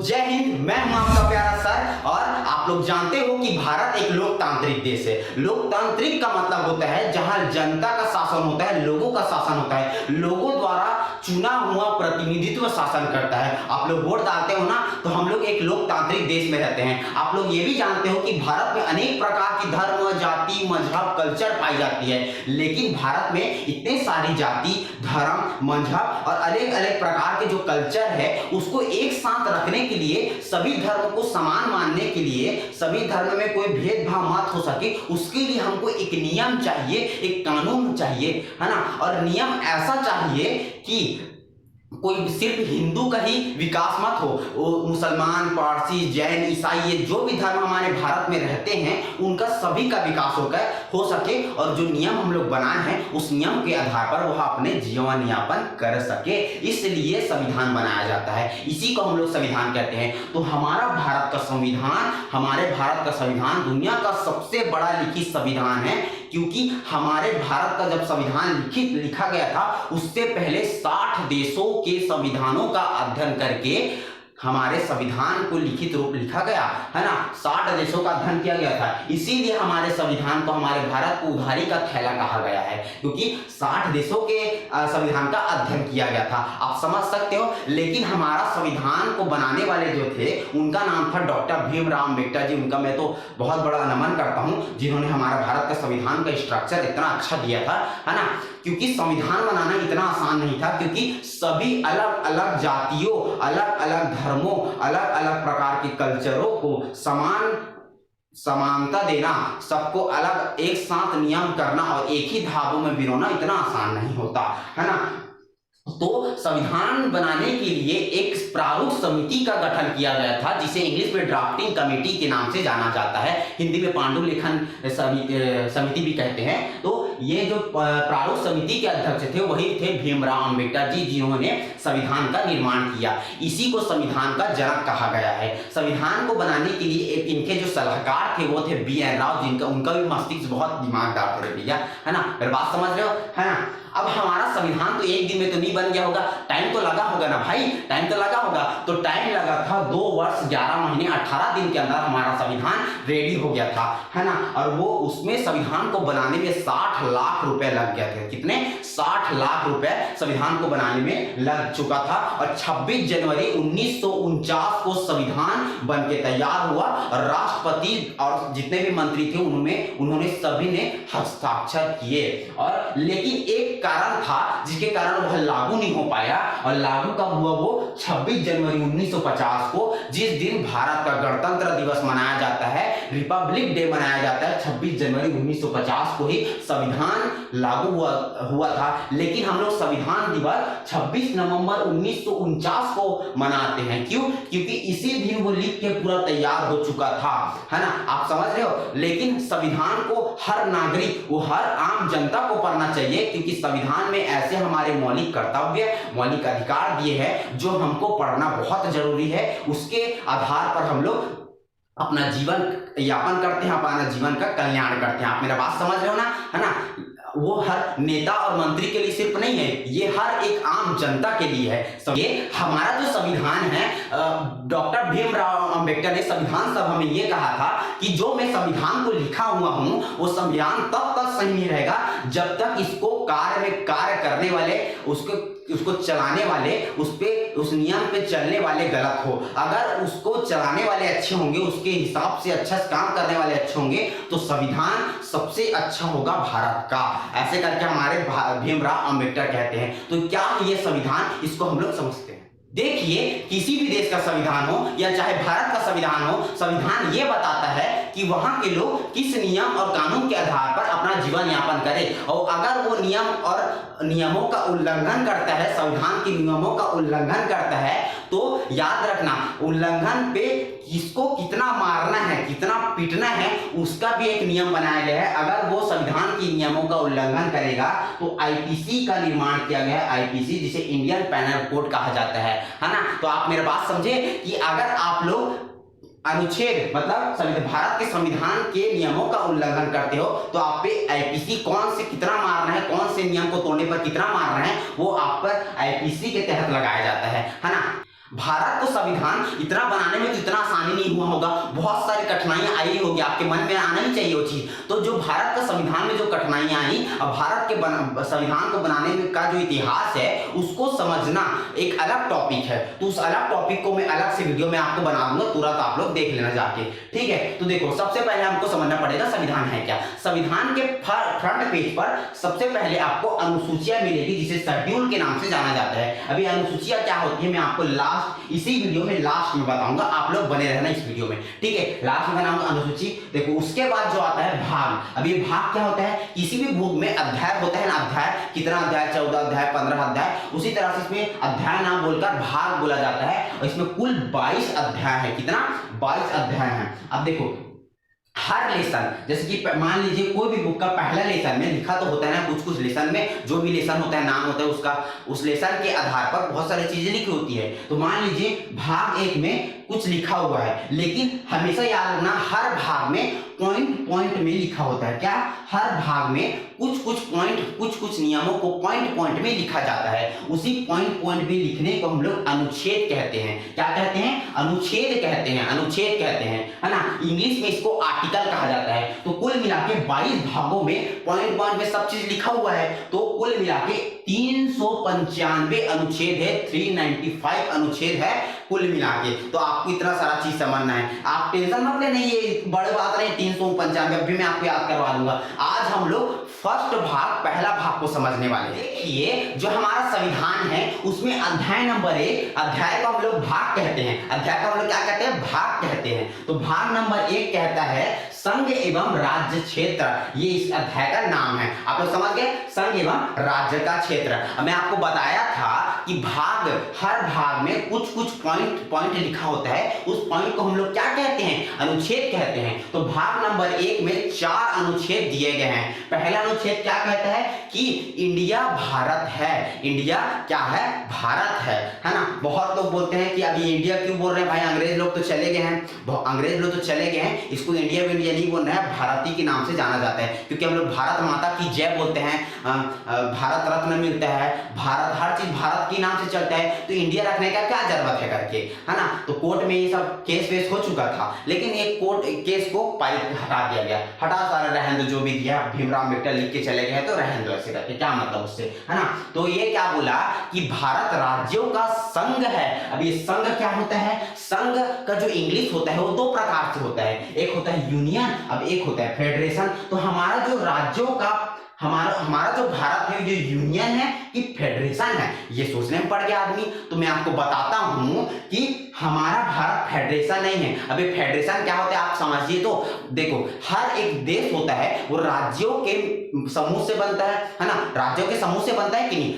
जय हिंद, मैं हूं आपका प्यारा सर। और आप लोग जानते हो कि भारत एक लोकतांत्रिक देश है। लोकतांत्रिक का मतलब होता है जहां जनता का शासन होता है, लोगों का शासन होता है, लोगों द्वारा चुना हुआ प्रतिनिधित्व शासन करता है। आप लोग वोट डालते हो ना, तो हम लोग एक लोकतांत्रिक देश में रहते हैं। आप लोग ये भी जानते हो कि भारत में अनेक प्रकार की धर्म, जाति, मजहब, कल्चर पाई जाती है, लेकिन भारत में इतने सारी जाति, धर्म, मजहब और अलग अलग प्रकार के जो कल्चर है उसको एक साथ रखने के लिए, सभी धर्म को समान मानने के लिए, सभी धर्म में कोई भेदभाव मत हो सके, उसके लिए हमको एक नियम चाहिए, एक कानून चाहिए, है ना। और नियम ऐसा चाहिए कि कोई सिर्फ हिंदू का ही विकास मत हो, वो मुसलमान, पारसी, जैन, ईसाई, ये जो भी धर्म हमारे भारत में रहते हैं उनका सभी का विकास हो सके और जो नियम हम लोग बनाए हैं उस नियम के आधार पर वह अपने जीवन यापन कर सके, इसलिए संविधान बनाया जाता है। इसी को हम लोग संविधान कहते हैं। तो हमारे भारत का संविधान दुनिया का सबसे बड़ा लिखित संविधान है, क्योंकि हमारे भारत का जब संविधान लिखा गया था उससे पहले 60 देशों के संविधानों का अध्ययन करके हमारे संविधान को लिखित रूप लिखा गया, है ना। 60 देशों का अध्ययन किया गया था, इसीलिए हमारे संविधान को, हमारे भारत को उधारी का थैला कहा गया है, क्योंकि 60 देशों के संविधान का अध्ययन किया गया था। आप समझ सकते हो। लेकिन हमारा संविधान को बनाने वाले जो थे उनका नाम था डॉक्टर भीमराव अम्बेडकर जी। उनका मैं तो बहुत बड़ा नमन करता हूँ, जिन्होंने हमारा भारत का संविधान का स्ट्रक्चर इतना अच्छा दिया था, है ना। क्योंकि संविधान बनाना इतना आसान नहीं था, क्योंकि सभी अलग अलग जातियों, अलग अलग धर्मों, अलग अलग प्रकार के कल्चरों को समानता देना, सबको अलग एक साथ नियम करना और एक ही धागों में पिरोना इतना आसान नहीं होता, है ना। तो संविधान बनाने के लिए एक प्रारूप समिति का गठन किया गया था, जिसे इंग्लिश में ड्राफ्टिंग कमेटी के नाम से जाना जाता है, हिंदी में पांडुलिखन समिति भी कहते हैं। तो ये जो प्रारूप समिति के अध्यक्ष थे वही थे भीमराव अम्बेडकर जी, जिन्होंने संविधान का निर्माण किया। इसी को संविधान का जनक कहा गया है। संविधान को बनाने के लिए इनके जो सलाहकार थे वो थे BN राव, जिनका उनका भी मस्तिष्क बहुत दिमागदार थे भैया, है ना। मेरी बात समझ रहे हो, है ना। अब हमारा संविधान तो एक दिन में तो नहीं बन गया होगा, टाइम तो लगा होगा ना भाई, टाइम तो लगा होगा। तो टाइम लगा था 2 वर्ष 11 महीने 18 दिन के अंदर हमारा संविधान रेडी हो गया था, है ना। और वो उसमें संविधान को बनाने में 60 लाख रुपए लग गए थे। कितने? 60 लाख रुपए संविधान को बनाने में लग चुका था। और 26 जनवरी 1949 को संविधान बन के तैयार हुआ और राष्ट्रपति और जितने भी मंत्री थे उन्होंने सभी ने हस्ताक्षर किए। और लेकिन एक कारण था जिसके कारण वह लागू नहीं हो पाया, और लागू कब हुआ? वो 26 जनवरी 1950 को, जिस दिन भारत का गणतंत्र दिवस मनाया जाता है, रिपब्लिक डे मनाया जाता है। 26 जनवरी 1950 को ही संविधान लागू हुआ था। लेकिन हम लोग संविधान दिवस 26 नवंबर 1949 को मनाते हैं। क्यों? क्योंकि इसी दिन वो लिख के पूरा तैयार हो चुका था, है ना। आप समझ रहे हो। लेकिन संविधान को हर नागरिक, वो हर आम जनता को पढ़ना चाहिए, क्योंकि संविधान में ऐसे हमारे मौलिक कर्तव्य, मौलिक अधिकार दिए हैं जो हमको पढ़ना बहुत जरूरी है। उसके आधार पर हम लोग अपना जीवन यापन करते हैं, अपना जीवन का कल्याण करते हैं। आप मेरा बात समझ रहे हो ना, है ना। वो हर नेता और मंत्री के लिए सिर्फ नहीं है, ये हर एक आम जनता के लिए है। ये हमारा जो संविधान है, डॉक्टर भीमराव अम्बेडकर ने संविधान सभा में ये कहा था कि जो मैं संविधान को लिखा हुआ हूं वो संविधान तब तक सही नहीं रहेगा जब तक इसको कार्य करने वाले, उसको चलाने वाले, उस नियम पे चलने वाले गलत हो। अगर उसको चलाने वाले अच्छे होंगे, उसके हिसाब से अच्छा काम करने वाले अच्छे होंगे, तो संविधान सबसे अच्छा होगा भारत का। ऐसे करके हमारे भीमराव अम्बेडकर कहते हैं। तो क्या है ये संविधान, इसको हम लोग समझते हैं। देखिए, किसी भी देश का संविधान हो या चाहे भारत का संविधान हो, संविधान ये बताता है कि वहां के लोग किस नियम और कानून के आधार पर अपना जीवन यापन करें। और अगर वो नियम और नियमों का उल्लंघन करता है, संविधान के नियमों का उल्लंघन करता है, तो याद रखना, उल्लंघन पे किसको कितना मारना है, कितना पीटना है, उसका भी एक नियम बनाया गया है। अगर वो संविधान के नियमों का उल्लंघन करेगा तो IPC का निर्माण किया गया है। IPC जिसे इंडियन पैनल कोड कहा जाता है ना। तो आप मेरी बात समझे कि अगर आप लोग अनुच्छेद मतलब भारत के संविधान के नियमों का उल्लंघन करते हो तो आप पे IPC कौन से कितना मारना है, कौन से नियम को तोड़ने पर कितना मारना है, वो आप पर IPC के तहत लगाया जाता है ना। भारत को संविधान इतना बनाने में तो इतना आसानी नहीं हुआ होगा, बहुत सारी कठिनाइयां आई होगी, आपके मन में आना ही चाहिए वो चीज। तो जो भारत का संविधान में जो कठिनाइयां आई, अब भारत के संविधान को बनाने में का जो इतिहास है उसको समझना एक अलग टॉपिक है। तो उस अलग टॉपिक को मैं अलग से वीडियो में आपको बना दूंगा, तुरंत आप लोग देख लेना जाके, ठीक है। तो देखो, सबसे पहले हमको समझना पड़ेगा संविधान है क्या। संविधान के फ्रंट पेज पर सबसे पहले आपको अनुसूचियां मिलेगी, जिसे शेड्यूल के नाम से जाना जाता है। अभी अनुसूचियां क्या होती है मैं आपको इसी वीडियो में लास्ट में बताऊंगा, आप लोग बने रहना इस वीडियो में, ठीक है। लास्ट में बनाऊंगा अनुसूची। देखो, उसके बाद जो आता है भाग। अब ये भाग क्या होता है, किसी भी बुक में अध्याय होता है ना, अध्याय कितना अध्याय, 14 अध्याय, 15 अध्याय, उसी तरह से इसमें अध्याय नाम बोलकर भाग बोला जाता है। और इसमें कुल 22 अध्याय है। कितना? 22 अध्याय है। अब देखो, हर लेसन, जैसे कि मान लीजिए कोई भी बुक का पहला लेसन में लिखा तो होता है ना, कुछ कुछ लेसन में जो भी लेसन होता है, नाम होता है उसका, उस लेसन के आधार पर बहुत सारी चीजें लिखी होती है। तो मान लीजिए भाग 1 में कुछ लिखा हुआ है, लेकिन हमेशा याद रखना हर भाग में पॉइंट पॉइंट में लिखा होता है। क्या? हर भाग में कुछ कुछ पॉइंट, कुछ कुछ नियमों को पॉइंट पॉइंट में लिखा जाता है। उसी पॉइंट पॉइंट में लिखने को हम लोग अनुच्छेद कहते हैं। क्या कहते हैं? अनुच्छेद कहते हैं, अनुच्छेद कहते हैं, है ना। इंग्लिश में इसको आर्टिकल कहा जाता है। तो कुल मिला के 22 भागों में पॉइंट पॉइंट में सब चीज लिखा हुआ है। तो कुल मिला के 395 अनुच्छेद है, 395 अनुच्छेद है कुल मिला के। तो आपको इतना सारा चीज समझना है, आप टेंशन मत लेना, ये बड़ी बात नहीं। 395 अभी मैं आपको याद करवा दूंगा। आज हम लोग फर्स्ट भाग, पहला भाग को समझने वाले। देखिए, जो हमारा संविधान है उसमें अध्याय नंबर 1, अध्याय को हम लोग भाग कहते हैं, अध्याय को हम लोग क्या कहते हैं? भाग कहते हैं। तो भाग नंबर 1 कहता है संघ एवं राज्य क्षेत्र, ये इस अध्याय का नाम है। आप लोग समझ गए, संघ एवं राज्य का क्षेत्र। मैं आपको बताया था कि भाग, हर भाग में कुछ कुछ पॉइंट लिखा होता है, उस पॉइंट को हम लोग क्या कहते हैं? अनुच्छेद कहते हैं। तो भाग नंबर 1 में 4 अनुच्छेद दिए गए हैं। पहला अनुच्छेद क्या कहता है कि इंडिया भारत है। इंडिया क्या है? भारत है ना। बहुत लोग बोलते हैं कि अभी इंडिया क्यों बोल रहे हैं भाई, अंग्रेज लोग तो चले गए हैं, अंग्रेज लोग तो चले गए हैं, इसको इंडिया इंडिया नहीं बोल रहे हैं, भारती के नाम से जाना जाता है। क्योंकि हम लोग भारत माता की जय बोलते हैं, भारत रत्न मिलता है, भारत, हर चीज भारत के नाम से चलता है, तो इंडिया रखने का क्या जरूरत है करके, है ना। तो कोर्ट में ये सब केस वेस हो चुका था, लेकिन एक कोर्ट केस को हटा दिया गया, हटा सारा रहन दो, जो भी दिया भीमराव अम्बेडकर लिख के चले गए तो रहन दो, ऐसे करके क्या मतलब उससे, है ना। तो ये क्या बोला कि भारत राज्यों का संघ है। अब ये संघ क्या होता है? संघ का जो इंग्लिश होता है वो 2 प्रकार से होता है, एक होता है यूनियन, अब एक होता है फेडरेशन। तो हमारा जो राज्यों का, हमारा जो भारत है, जो यूनियन है कि फेडरेशन है, ये सोचने में पड़ गया आदमी। तो मैं आपको बताता हूं कि हमारा भारत फेडरेशन नहीं है। अभी फेडरेशन क्या होता है आप समझिए। तो देखो, हर एक देश होता है वो राज्यों के समूह से बनता है ना, राज्यों के समूह से बनता है कि नहीं।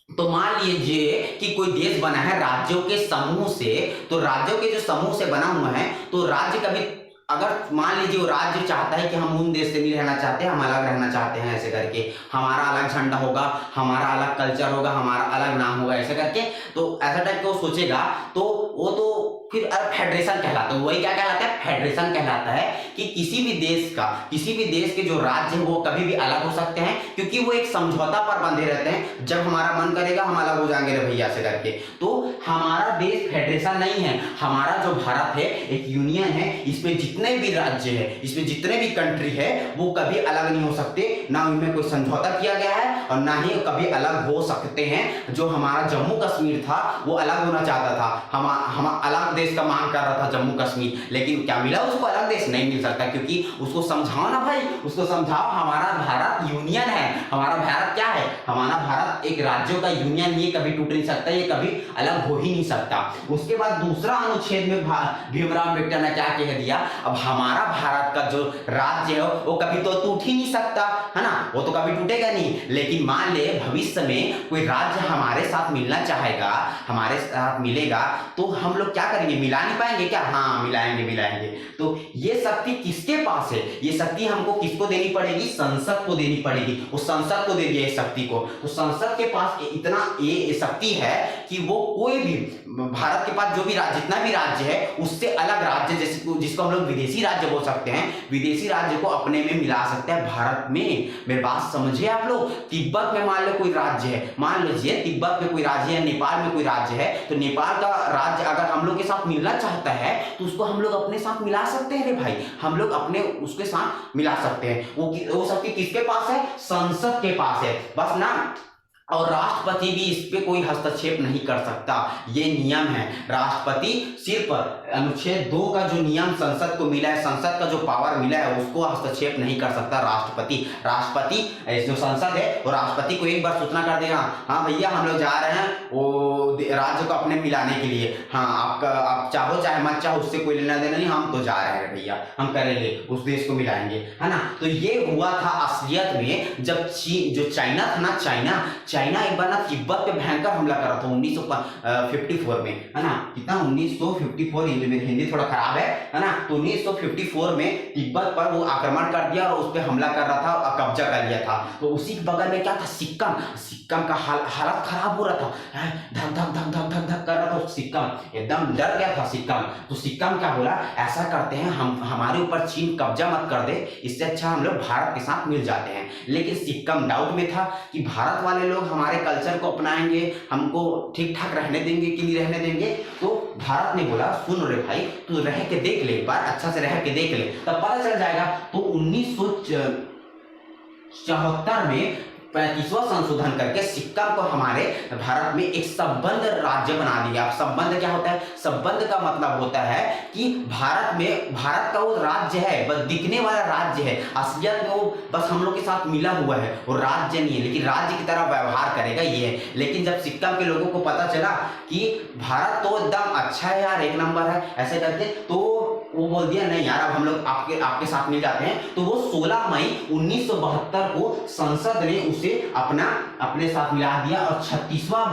तो मान लीजिए कि कोई देश बना है राज्यों के समूह से, तो राज्यों के जो समूह से बना हुआ है, तो राज्य कभी, अगर मान लीजिए वो राज्य चाहता है कि हम उन देश से नहीं रहना चाहते, हम अलग रहना चाहते हैं, ऐसे करके हमारा अलग झंडा होगा, हमारा अलग कल्चर होगा, हमारा अलग नाम होगा, ऐसे करके, तो ऐसा टाइप का वो सोचेगा, तो वो तो फिर फेडरेशन कहलाता है। वही क्या कहलाता है? फेडरेशन कहलाता है कि किसी भी देश का, किसी भी देश के जो राज्य है वो कभी भी अलग हो सकते हैं, क्योंकि वो एक समझौता पर बंधे रहते हैं। जब हमारा मन करेगा हम अलग हो जाएंगे रे भैया, से करके। तो हमारा देश फेडरेशन नहीं है, हमारा जो भारत है एक यूनियन है। इसमें जितने भी राज्य है, इसमें जितने भी कंट्री है, वो कभी अलग नहीं हो सकते, ना उनमें कोई समझौता किया गया है और ना ही कभी अलग हो सकते हैं। जो हमारा जम्मू कश्मीर था वो अलग होना चाहता था, हम अलग देश का मांग कर रहा था जम्मू कश्मीर, लेकिन क्या मिला उसको? अलग देश नहीं मिल सकता, क्योंकि उसको समझाओ ना भाई, उसको समझाओ हमारा भारत यूनियन है। हमारा भारत क्या है? हमारा भारत एक राज्यों का यूनियन, ये कभी टूट नहीं सकता, ये कभी अलग हो ही नहीं सकता। उसके बाद दूसरा अनुच्छेद में भीमराव अम्बेडकर ने क्या कह दिया? अब हमारा भारत का जो राज्य है वो कभी तो टूट ही नहीं सकता, है ना, वो तो कभी टूटेगा नहीं। लेकिन मान ले भविष्य में कोई राज्य हमारे साथ मिलना चाहेगा, हमारे साथ मिलेगा, तो हम लोग क्या करेंगे? करेंगे, मिला नहीं पाएंगे क्या? हाँ मिलाएंगे मिलाएंगे। तो ये शक्ति किसके पास है? ये शक्ति हमको किसको देनी पड़ेगी? संसद को देनी पड़ेगी। वो संसद को दे दिया इस शक्ति को। तो संसद के पास इतना ये शक्ति है कि वो कोई भी भारत के पास जो भी जितना भी राज्य है उससे अलग राज्य, जैसे जिसको हम लोग विदेशी राज्य बोल सकते हैं, विदेशी राज्य को अपने में मिला सकते हैं भारत में। मेरी बात समझे आप लोग? तिब्बत में मान लो कोई राज्य है, मान लीजिए तिब्बत में कोई राज्य है, नेपाल में कोई राज्य है, तो नेपाल का राज्य अगर हम लोग के साथ मिलना चाहता है तो उसको हम लोग अपने साथ मिला सकते हैं रे भाई, हम लोग अपने उसके साथ मिला सकते हैं। वो शक्ति किसके पास है? संसद के पास है बस ना। और राष्ट्रपति भी इस पे कोई हस्तक्षेप नहीं कर सकता, ये नियम है। राष्ट्रपति सिर्फ अनुच्छेद 2 का जो नियम संसद को मिला है, संसद का जो पावर मिला है, उसको हस्तक्षेप नहीं कर सकता राष्ट्रपति। राष्ट्रपति जो संसद है वो राष्ट्रपति को एक बार सूचना कर देगा, हाँ भैया हम लोग जा रहे हैं वो राज्य को अपने मिलाने के लिए, हाँ आप चाहो चाहे मत चाहो उससे कोई लेना देना नहीं, हम तो जा रहे हैं भैया, हम करेंगे, उस देश को मिलाएंगे, है ना। तो ये हुआ था असलियत में जब चीन जो चाइना था ना, चाइना एक बार ना तिब्बत पे भयंकर हमला करा था 1954 में, है ना। कितना 1954, हिंदी थोड़ा खराब है ना। तो 1954 में तिब्बत पर वो आक्रमण कर दिया और उस पर हमला कर रहा था और कब्जा कर लिया था। तो उसी के बगल में क्या था? सिक्किम का हालत खराब हो रहा था, धक धक धक धक धक धक कर रहा था सिक्किम, एकदम डर गया था सिक्किम। तो सिक्किम क्या बोला, ऐसा करते हैं हम हमारे ऊपर चीन कब्जा मत कर दे, इससे अच्छा हम लोग भारत के साथ मिल जाते हैं। लेकिन सिक्किम डाउट में था कि भारत वाले लोग हमारे कल्चर को अपनाएंगे, हमको ठीक ठाक रहने देंगे कि नहीं रहने देंगे। तो भारत ने बोला सुन रे भाई तू रह के देख ले, एक बार अच्छा से रह के देख ले, तब पता चल जाएगा। तो 1974 में 35वां संशोधन करके सिक्किम को हमारे भारत में एक संबद्ध राज्य बना दिया। अब संबद्ध क्या होता है? संबद्ध का मतलब होता है कि भारत का वो राज्य है, बस दिखने वाला राज्य है, असलियत में वो बस हम लोग के साथ मिला हुआ है, वो राज्य नहीं है, लेकिन राज्य की तरह व्यवहार करेगा ये है। लेकिन जब सिक्किम के लोगों को पता चला कि भारत तो एकदम अच्छा है यार, एक नंबर है, ऐसे करके, तो वो बोल दिया नहीं यार अब हम लोग आपके साथ मिल जाते हैं। तो वो 16 मई 1972 को संसद ने उसे अपने साथ मिला दिया और 36वां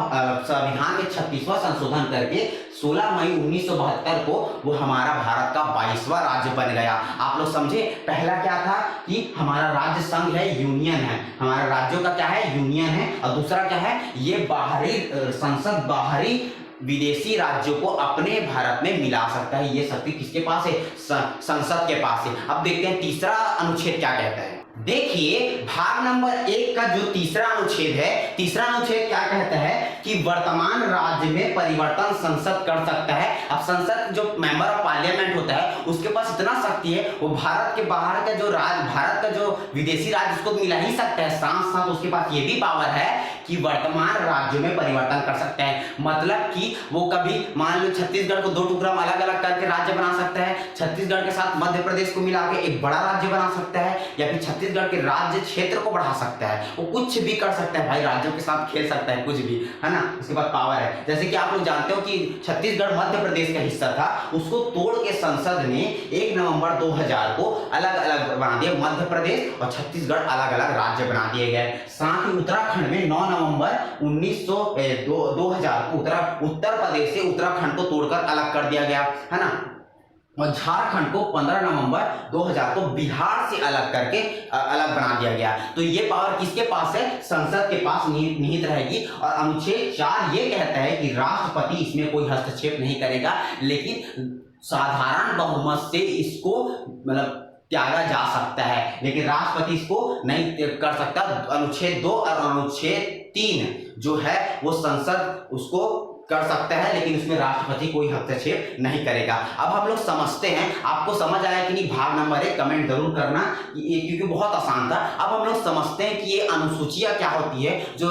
संविधान में 36वां संशोधन करके 16 मई 1972 को वो हमारा भारत का 22वां राज्य बन गया। आप लोग समझे? पहला क्या था कि हमारा राज्य संघ है, यूनियन है, हमारा राज्यों का क्या है? यूनियन है। और दूसरा क्या है? ये बाहरी संसद बाहरी विदेशी राज्यों को अपने भारत में मिला सकता है। ये शक्ति किसके पास है? संसद के पास है। अब देखते हैं तीसरा अनुच्छेद क्या कहता है। देखिए भाग नंबर 1 का जो तीसरा अनुच्छेद है, तीसरा अनुच्छेद क्या कहता है कि वर्तमान राज्य में परिवर्तन संसद कर सकता है। अब संसद जो मेंबर ऑफ पार्लियामेंट होता है उसके पास इतना शक्ति है, वो भारत के बाहर का जो भारत का जो विदेशी राज्य उसको मिला ही सकता है, साथ साथ उसके पास ये भी पावर है कि वर्तमान राज्यों में परिवर्तन कर सकता है। मतलब कि वो कभी मान लो छत्तीसगढ़ को 2 टुकड़ा अलग अलग करके राज्य बना सकता है, छत्तीसगढ़ के साथ मध्य प्रदेश को मिला के एक बड़ा राज्य बना सकता है, या फिर छत्तीसगढ़ के राज्य क्षेत्र को बढ़ा सकता है। वो कुछ भी कर सकता है भाई, राज्यों के साथ खेल सकता है, कुछ भी, है ना। उसके बाद पावर है। जैसे कि आप लोग जानते हो कि छत्तीसगढ़ मध्य प्रदेश का हिस्सा था, उसको तोड़ के संसद ने 1 नवंबर 2000 को अलग अलग बना दिया, मध्य प्रदेश और छत्तीसगढ़ अलग अलग राज्य बना दिए गए। साथ ही उत्तराखंड में 9 नवंबर 2000 को उत्तर प्रदेश से उत्तराखंड को तोड़कर अलग कर दिया गया, है ना। और झारखंड को 15 नवंबर 2000 को बिहार से अलग करके अलग बना दिया गया। तो ये पावर किसके पास है? संसद के पास निहित रहेगी। और अनुच्छेद 4 ये कहता है कि राष्ट्रपति इसमें कोई हस्तक्षेप नहीं करेगा, लेकिन साधारण बहुमत से इसको मतलब त्यागा जा सकता है, लेकिन राष्ट्रपति इसको नहीं कर सकता। अनुच्छेद 2 और अनुच्छेद 3 जो है वो संसद उसको कर सकता है, लेकिन उसमें राष्ट्रपति कोई हस्तक्षेप नहीं करेगा। अब हम लोग समझते हैं, आपको समझ आया कि नहीं भाग नंबर 1? कमेंट जरूर करना, क्योंकि बहुत आसान था। अब हम लोग समझते हैं कि ये अनुसूचियां क्या होती है। जो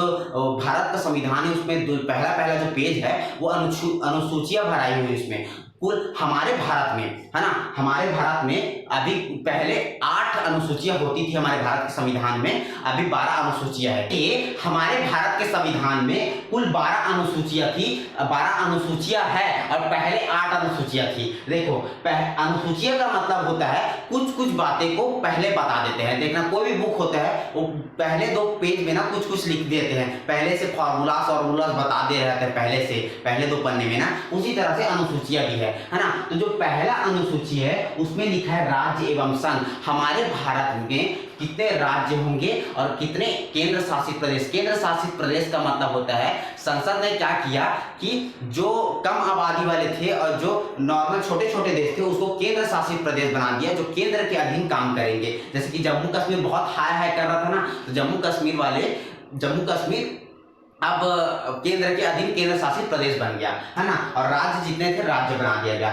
भारत का संविधान है उसमें पहला जो पेज है वो अनुसूचियां भराई हुई है। इसमें कुल हमारे भारत में, है ना, हमारे भारत में अभी पहले 8 अनुसूचियां होती थी हमारे भारत के संविधान में, अभी 12 अनुसूचियां है। ये हमारे भारत के संविधान में कुल 12 अनुसूचियां थी, 12 अनुसूचियां है और पहले 8 अनुसूचियां थी। देखो अनुसूचियां का मतलब होता है कुछ बातें को पहले बता देते हैं। देखना कोई भी बुक होता है वो पहले 2 पेज में ना कुछ लिख देते हैं, पहले से फॉर्मूलास बता दे रहते हैं पहले 2 पन्ने में ना। उसी तरह से अनुसूचियां भी है। है ना। तो जो पहला अनुसूची है उसमें लिखा है राज्य एवं संघ। हमारे भारत में कितने राज्य होंगे और कितने केंद्र शासित प्रदेश। केंद्र शासित प्रदेश का मतलब होता है संसद ने क्या किया कि जो कम आबादी वाले थे और जो नॉर्मल छोटे छोटे देश थे उसको केंद्र शासित प्रदेश बना दिया, जो केंद्र के अधीन काम करेंगे। जैसे कि जम्मू कश्मीर बहुत हाय कर रहा था ना, तो जम्मू कश्मीर अब केंद्र के अधीन केंद्र शासित प्रदेश बन गया, है ना। और राज्य जितने थे राज्य बना दिया गया।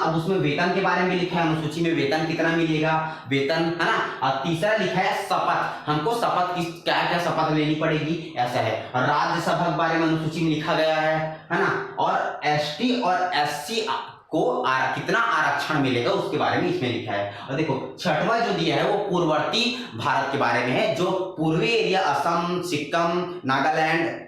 अब उसमें वेतन के बारे में लिखा है, अनुसूची में वेतन कितना मिलेगा, वेतन, है ना। और तीसरा लिखा है शपथ, हमको शपथ की क्या क्या शपथ लेनी पड़ेगी, ऐसा है। और राज्यसभा के बारे में अनुसूची में लिखा गया है ना। और एसटी और एससी को कितना आरक्षण मिलेगा उसके बारे में इसमें लिखा है। और देखो छठवां जो दिया है वो पूर्ववर्ती भारत के बारे में है, जो पूर्वी एरिया असम, सिक्किम, नागालैंड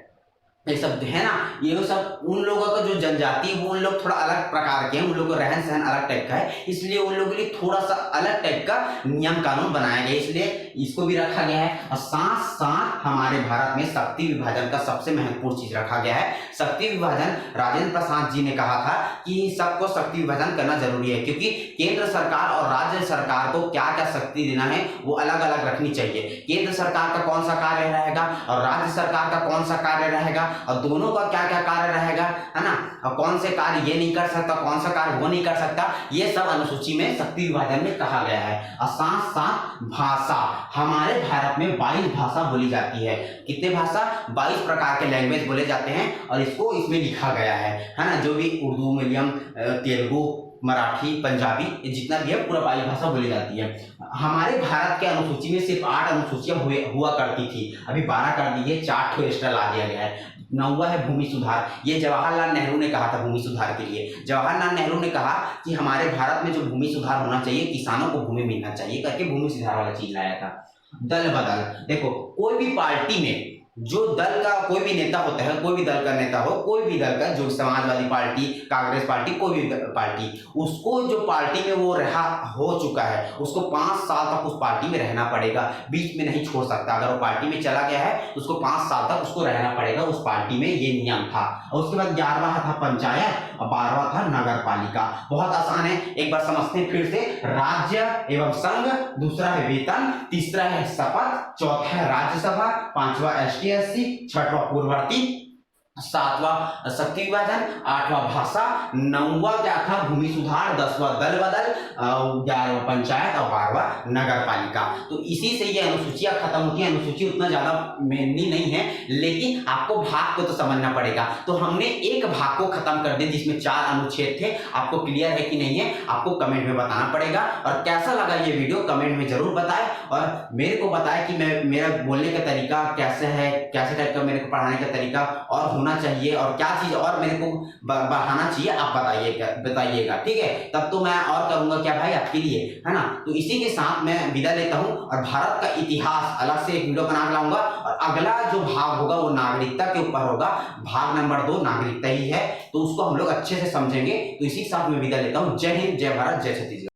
ये सब है ना, ये सब उन लोगों का जो जनजाति है वो उन लोग थोड़ा अलग प्रकार के हैं, उन लोगों का रहन सहन अलग टाइप का है, इसलिए उन लोगों के लिए थोड़ा सा अलग टाइप का नियम कानून बनाया गया, इसलिए इसको भी रखा गया है। और साथ साथ हमारे भारत में शक्ति विभाजन का सबसे महत्वपूर्ण चीज रखा गया है। शक्ति विभाजन राजेंद्र प्रसाद जी ने कहा था कि सबको शक्ति विभाजन करना जरूरी है, क्योंकि केंद्र सरकार और राज्य सरकार को क्या क्या शक्ति देना है वो अलग अलग रखनी चाहिए। केंद्र सरकार का कौन सा कार्य रहेगा और राज्य सरकार का कौन सा कार्य रहेगा और दोनों का क्या क्या कार्य रहेगा, है ना। और कौन से कार्य ये नहीं कर सकता, कौन सा कार्य वो नहीं कर सकता, ये सब अनुसूची में शक्ति विभाजन में कहा गया है। और साथ साथ भाषा, हमारे भारत में 22 भाषा बोली जाती है। कितने भाषा, 22 प्रकार के लैंग्वेज बोले जाते हैं और इसको इसमें लिखा गया है ना। जो भी उर्दू मीडियम, तेलुगु, मराठी, पंजाबी, ये जितना भी है पूरा 22 भाषा बोली जाती है। हमारे भारत के अनुसूची में सिर्फ 8 अनुसूचियां हुआ करती थी, अभी 12 कर दी है, 4 ठो एक्स्ट्रा ला दिया गया है। 9वां है भूमि सुधार, ये जवाहरलाल नेहरू ने कहा था भूमि सुधार के लिए। जवाहरलाल नेहरू ने कहा कि हमारे भारत में जो भूमि सुधार होना चाहिए, किसानों को भूमि मिलना चाहिए करके भूमि सुधार वाला चीज लाया था। दल बदल, देखो कोई भी पार्टी में जो दल का कोई भी नेता होता है, कोई भी दल का नेता हो, कोई भी दल का, जो समाजवादी पार्टी, कांग्रेस पार्टी, कोई भी पार्टी, उसको जो पार्टी में वो रहा हो चुका है उसको 5 साल तक उस पार्टी में रहना पड़ेगा, बीच में नहीं छोड़ सकता। अगर वो पार्टी में चला गया है तो उसको 5 साल तक उसको रहना पड़ेगा उस पार्टी में, ये नियम था। और उसके बाद 11वां था पंचायत और 12वां था नगर पालिका। बहुत आसान है, एक बार समझते हैं फिर से। राज्य एवं संघ, दूसरा है वेतन, तीसरा है शपथ, चौथा है राज्यसभा, 5वां एसटी एससी, 6वां पूर्ववर्ती, 7वां शक्ति विभाजन, 8वां भाषा, 9वां क्या था भूमि सुधार, 10वां दल बदल, 11वां पंचायत और 12वां नगर पालिका। तो इसी से ये अनुसूचियां खत्म होती है। अनुसूची उतना ज्यादा मेहनती नहीं है, लेकिन आपको भाग को तो समझना पड़ेगा। तो हमने एक भाग को खत्म कर दिया जिसमें 4 अनुच्छेद थे। आपको क्लियर है कि नहीं है, आपको कमेंट में बताना पड़ेगा। और कैसा लगा ये वीडियो कमेंट में जरूर बताएं और मेरे को बताएं कि मेरा बोलने का तरीका कैसे है, कैसे टाइप का मेरे को पढ़ाने का तरीका और होना चाहिए और क्या चीज और मेरे को बढ़ाना चाहिए, आप बताइएगा, ठीक है। तब तो मैं और करूंगा क्या भाई आपके लिए, है ना। तो इसी के साथ मैं विदा लेता हूं और भारत का इतिहास अलग से एक वीडियो बना के लाऊंगा। और अगला जो भाग होगा वो नागरिकता के ऊपर होगा, भाग नंबर 2 नागरिकता ही है, तो उसको हम लोग अच्छे से समझेंगे। तो इसी के साथ मैं विदा लेता हूं। जय हिंद, जय भारत, जय छत्तीसगढ़।